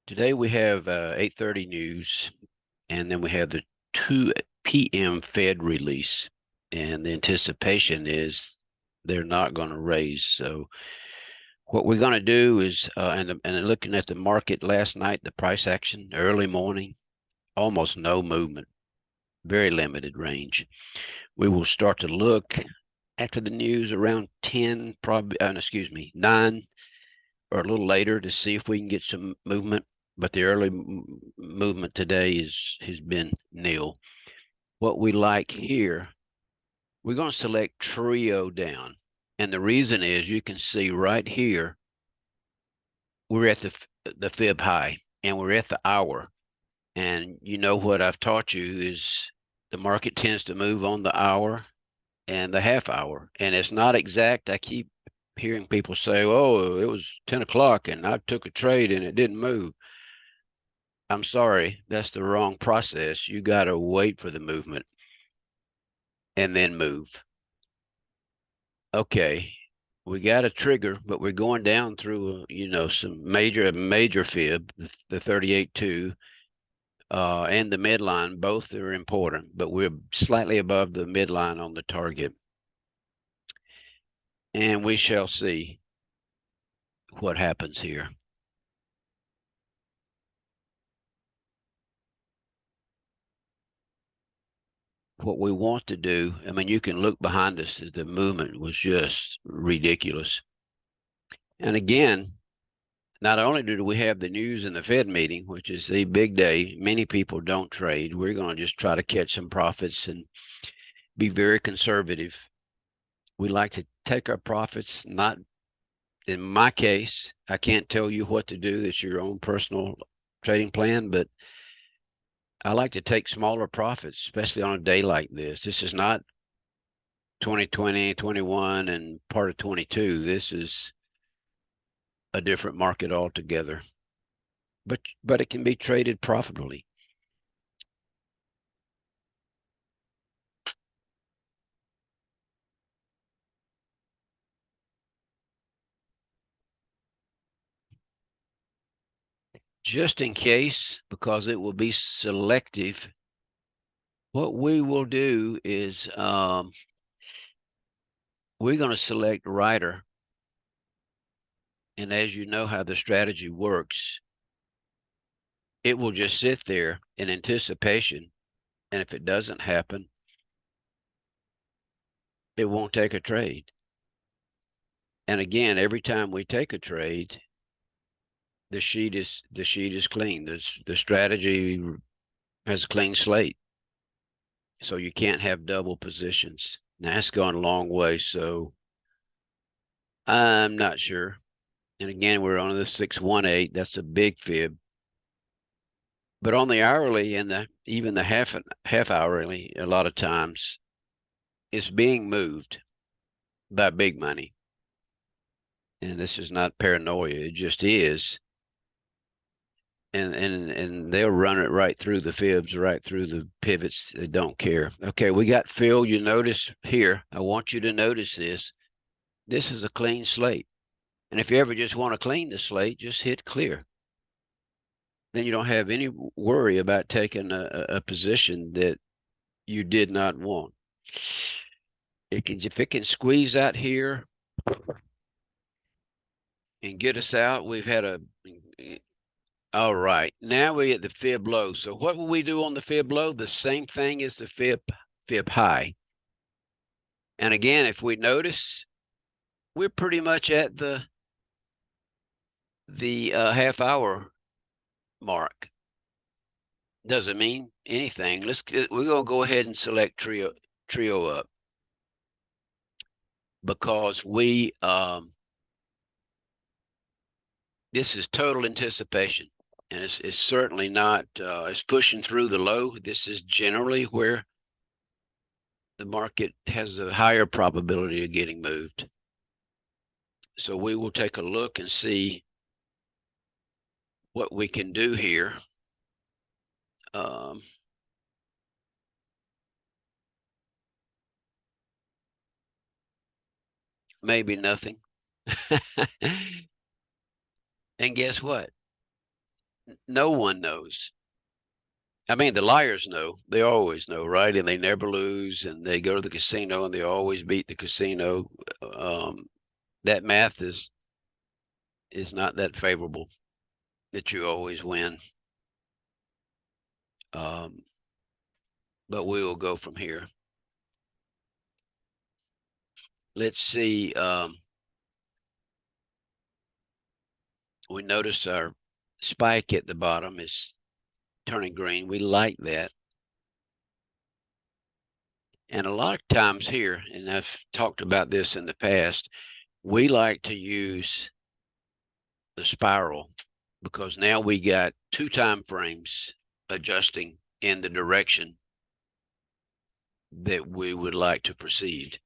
Today we have 8:30 news, and then we have the 2 p.m. Fed release. And the anticipation is they're not going to raise. So what we're going to do is, and looking at the market last night, the price action early morning, almost no movement, very limited range. We will start to look after the news around 10, probably, excuse me, 9 or a little later to see if we can get some movement. But the early movement today has been nil. What we like here, we're going to select trio down. And the reason is you can see right here, we're at the fib high and we're at the hour. And you know what I've taught you is the market tends to move on the hour and the half hour. And it's not exact. I keep hearing people say, oh, it was 10 o'clock and I took a trade and it didn't move. I'm sorry, that's the wrong process. You got to wait for the movement and then move. Okay, we got a trigger, but we're going down through, some major fib, the 38.2, and the midline. Both are important, but we're slightly above the midline on the target. And we shall see what happens here. What we want to do, I mean, you can look behind us, the movement was just ridiculous. And again, not only do we have the news and the Fed meeting, which is a big day, many people don't trade. We're going to just try to catch some profits and be very conservative. We like to take our profits, not in my case, I can't tell you what to do. It's your own personal trading plan, but I like to take smaller profits, especially on a day like this. This is not 2020, 21, and part of 22. This is a different market altogether. But it can be traded profitably. Just in case, because it will be selective, what we will do is we're going to select writer. And as you know how the strategy works, it will just sit there in anticipation. And if it doesn't happen, it won't take a trade. And again, every time we take a trade, the sheet is clean. The strategy has a clean slate. So you can't have double positions. Now that's gone a long way. So I'm not sure. And again, we're on the 618. That's a big fib. But on the hourly and even the half hourly, a lot of times it's being moved by big money. And this is not paranoia. It just is. And they'll run it right through the fibs, right through the pivots. They don't care. Okay, we got fill. You notice here, I want you to notice this. This is a clean slate. And if you ever just want to clean the slate, just hit clear. Then you don't have any worry about taking a position that you did not want. If it can squeeze out here and get us out, we've had all right. Now we're at the fib low. So what will we do on the fib low? The same thing as the fib high. And again, if we notice, we're pretty much at the half hour mark. Doesn't mean anything. We're gonna go ahead and select trio up because this is total anticipation, and it's certainly not it's pushing through the low. This is generally where the market has a higher probability of getting moved. So we will take a look and see what we can do here. Maybe nothing. And guess what? No one knows. I mean, the liars know. They always know, right? And they never lose. And they go to the casino and they always beat the casino. That math is not that favorable that you always win. But we will go from here. Let's see. We notice our spike at the bottom is turning green. We like that. And a lot of times here, and I've talked about this in the past, we like to use the spiral because now we got 2 time frames adjusting in the direction that we would like to proceed.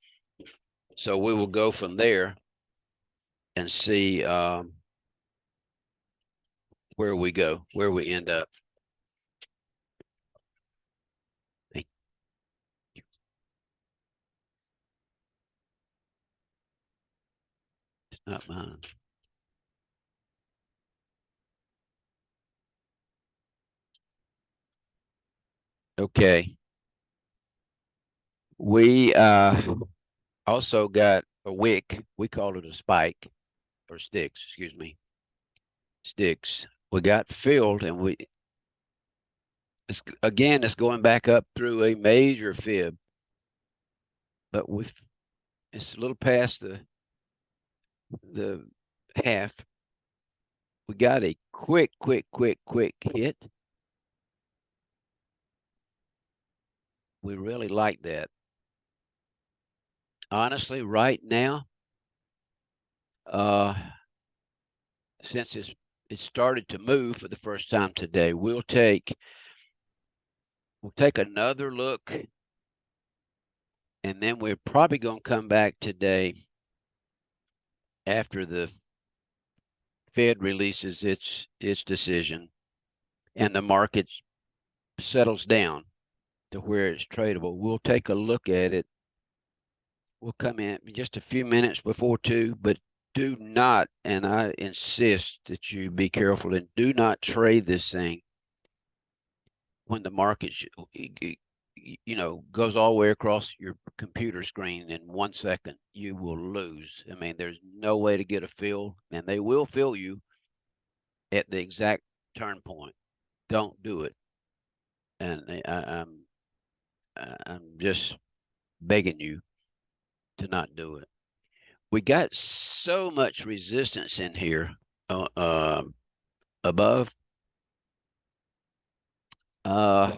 So we will go from there and see where we go, where we end up. It's not mine. Okay. We also got a wick. We call it a spike or sticks, excuse me. Sticks. We got filled and it's going back up through a major fib. But it's a little past the half. We got a quick hit. We really like that. Honestly, right now, since it started to move for the first time today, we'll take another look, and then we're probably going to come back today after the Fed releases its decision and the market settles down to where it's tradable. We'll take a look at it. We'll come in just a few minutes before 2, but do not, and I insist that you be careful and do not trade this thing when the market, goes all the way across your computer screen in 1 second. You will lose. I mean, there's no way to get a fill, and they will fill you at the exact turn point. Don't do it. And I'm just begging you to not do it. We got so much resistance in here above. I'm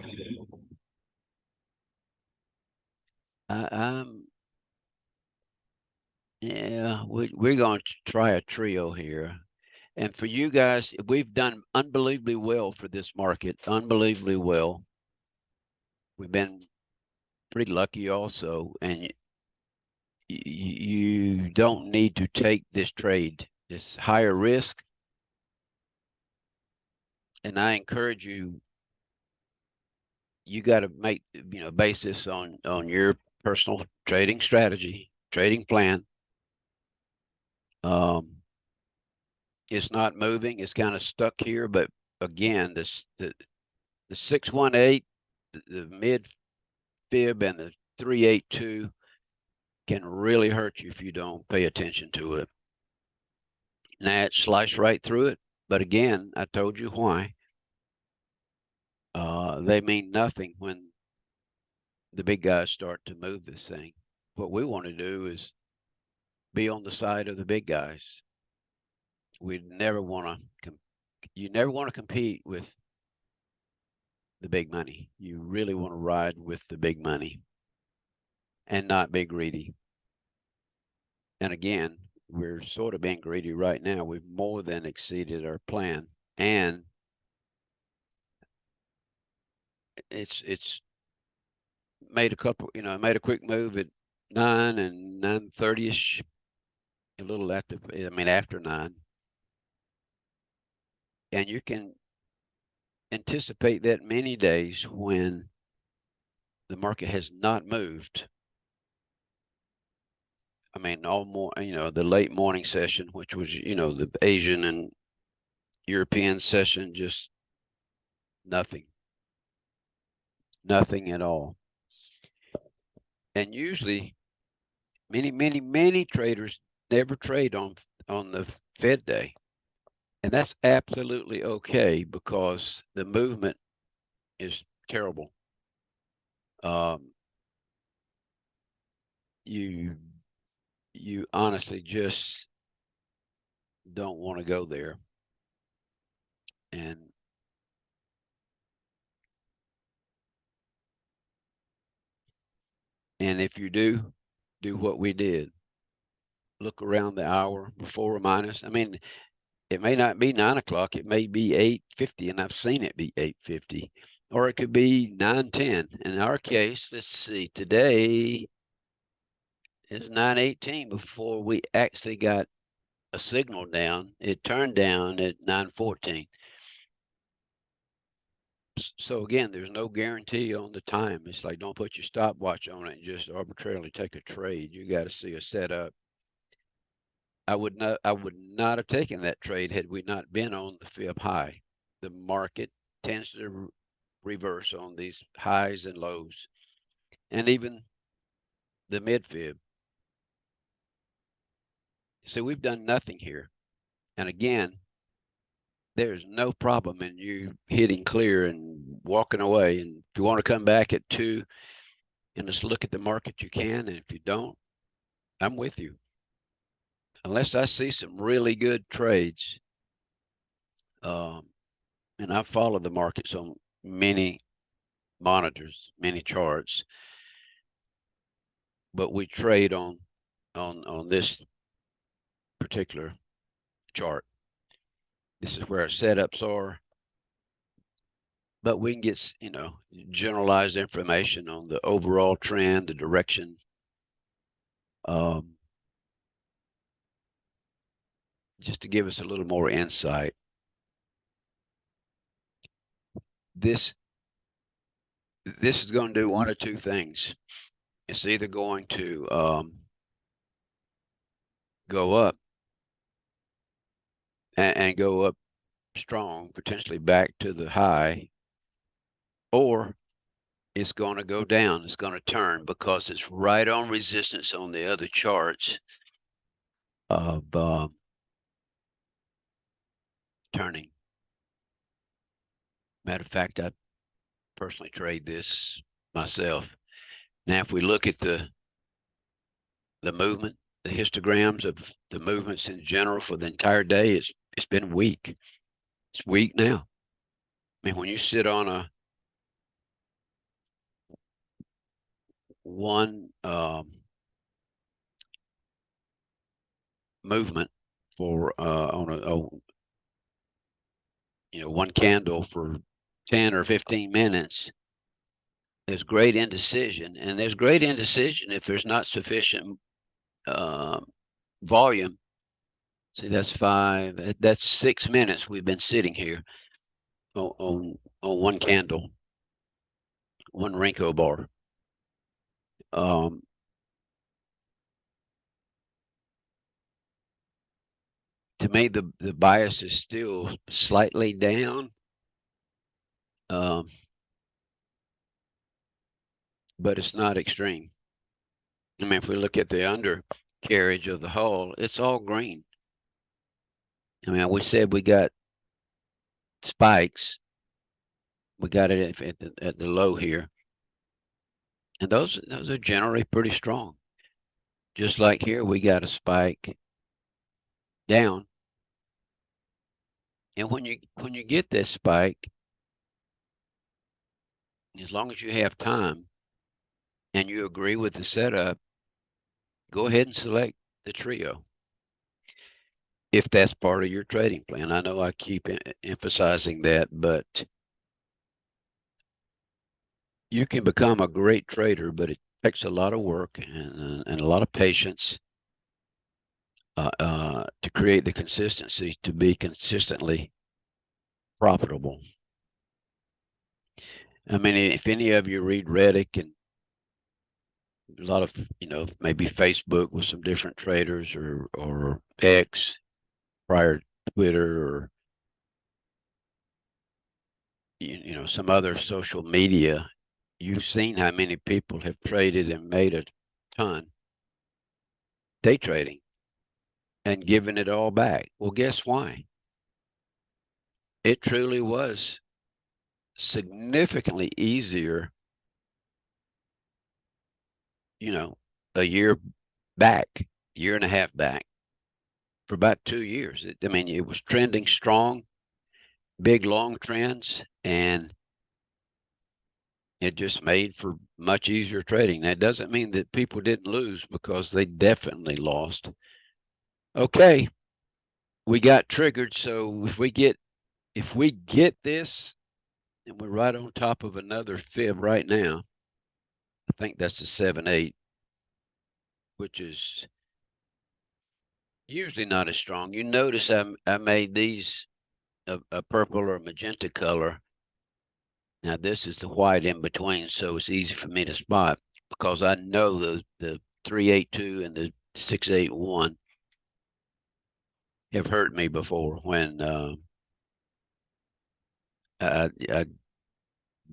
yeah, we're going to try a trio here. And for you guys, we've done unbelievably well for this market, unbelievably well. We've been pretty lucky also, and you don't need to take this trade. It's higher risk, and I encourage you. You got to base this on your personal trading strategy, trading plan. It's not moving. It's kind of stuck here, but again, the 618, the mid fib, and the 382 can really hurt you if you don't pay attention to it. Now it sliced right through it, but again, I told you why. They mean nothing when the big guys start to move this thing. What we want to do is be on the side of the big guys. We never want to. You never want to compete with the big money. You really want to ride with the big money and not be greedy. And again, we're sort of being greedy right now. We've more than exceeded our plan, and it's made made a quick move at 9 and 9:30ish, a little after 9, and you can anticipate that many days when the market has not moved. I mean, the late morning session, which was, the Asian and European session, just nothing at all. And usually many traders never trade on the Fed day. And that's absolutely okay because the movement is terrible. You honestly just don't want to go there. And if you do what we did, look around the hour before or minus. I mean, it may not be 9 o'clock. It may be 8:50, and I've seen it be 8:50, or it could be 9:10. In our case, let's see, today is 9:18 before we actually got a signal down. It turned down at 9:14. So again, there's no guarantee on the time. It's like, don't put your stopwatch on it and just arbitrarily take a trade. You got to see a setup. I would not have taken that trade had we not been on the fib high. The market tends to reverse on these highs and lows, and even the mid fib. So we've done nothing here. And again, there's no problem in you hitting clear and walking away. And if you want to come back at 2 and just look at the market, you can. And if you don't, I'm with you. Unless I see some really good trades, and I follow the markets on many monitors, many charts, but we trade on this particular chart. This is where our setups are, but we can get, generalized information on the overall trend, the direction. Just to give us a little more insight. This is going to do one or two things. It's either going to go up and go up strong, potentially back to the high, or it's going to go down. It's going to turn because it's right on resistance on the other charts of turning. Matter of fact, I personally trade this myself. Now, if we look at the movement, the histograms of the movements in general for the entire day, it's been weak. It's weak now. I mean, when you sit on a one movement for on one candle for 10 or 15 minutes, there's great indecision, and there's great indecision if there's not sufficient volume. See, that's 5. That's 6 minutes we've been sitting here on one candle, one Renko bar. To me, the bias is still slightly down, but it's not extreme. I mean, if we look at the undercarriage of the hull, it's all green. I mean, we said we got spikes. We got it at the low here, and those are generally pretty strong. Just like here, we got a spike down, and when you get this spike, as long as you have time and you agree with the setup, go ahead and select the trio if that's part of your trading plan. I know I keep emphasizing that, but you can become a great trader, but it takes a lot of work and a lot of patience to create the consistency to be consistently profitable. I mean, if any of you read Reddit and a lot of, maybe Facebook with some different traders or X prior to Twitter, or you know, some other social media, you've seen how many people have traded and made a ton day trading and given it all back. Well, guess why? It truly was significantly easier, you know, a year back, year and a half back, for about 2 years. I mean, it was trending strong, big long trends, and it just made for much easier trading. That doesn't mean that people didn't lose, because they definitely lost. Okay, we got triggered. So if we get this, and we're right on top of another fib right now, I think that's the 7-8, which is usually not as strong. You notice I made these a purple or magenta color. Now this is the white in between, so it's easy for me to spot, because I know the 382 and the 681 have hurt me before when I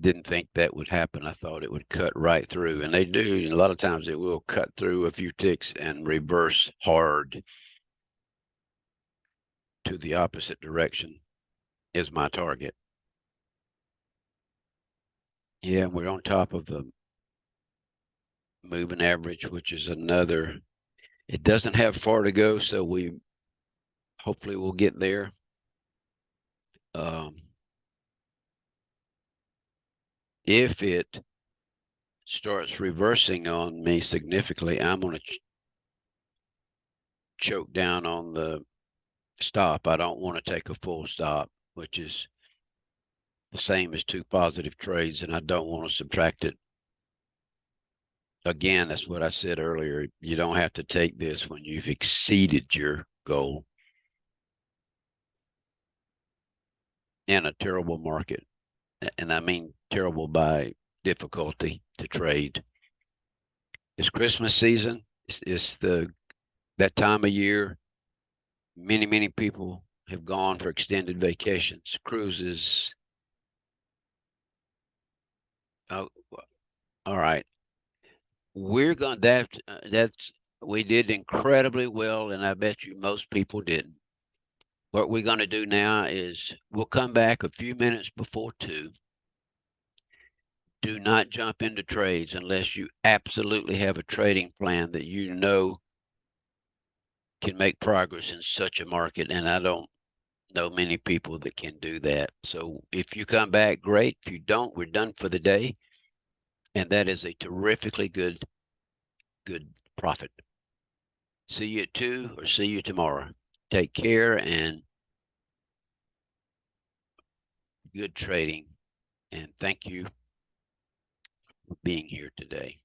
didn't think that would happen. I thought it would cut right through, and they do. And a lot of times it will cut through a few ticks and reverse hard to the opposite direction is my target. Yeah, we're on top of the moving average, which is another. It doesn't have far to go, so we hopefully we'll get there. If it starts reversing on me significantly, I'm going to choke down on the stop. I don't want to take a full stop, which is the same as 2 positive trades, and I don't want to subtract it. Again, that's what I said earlier. You don't have to take this when you've exceeded your goal in a terrible market. And I mean terrible by difficulty to trade. It's Christmas season. It's that time of year. Many people have gone for extended vacations, cruises. Oh, all right. We're going that's we did incredibly well, and I bet you most people didn't. What we're going to do now is we'll come back a few minutes before 2. Do not jump into trades unless you absolutely have a trading plan that you know can make progress in such a market. And I don't know many people that can do that. So if you come back, great. If you don't, we're done for the day. And that is a terrifically good profit. See you at 2 or see you tomorrow. Take care and good trading. And thank you for being here today.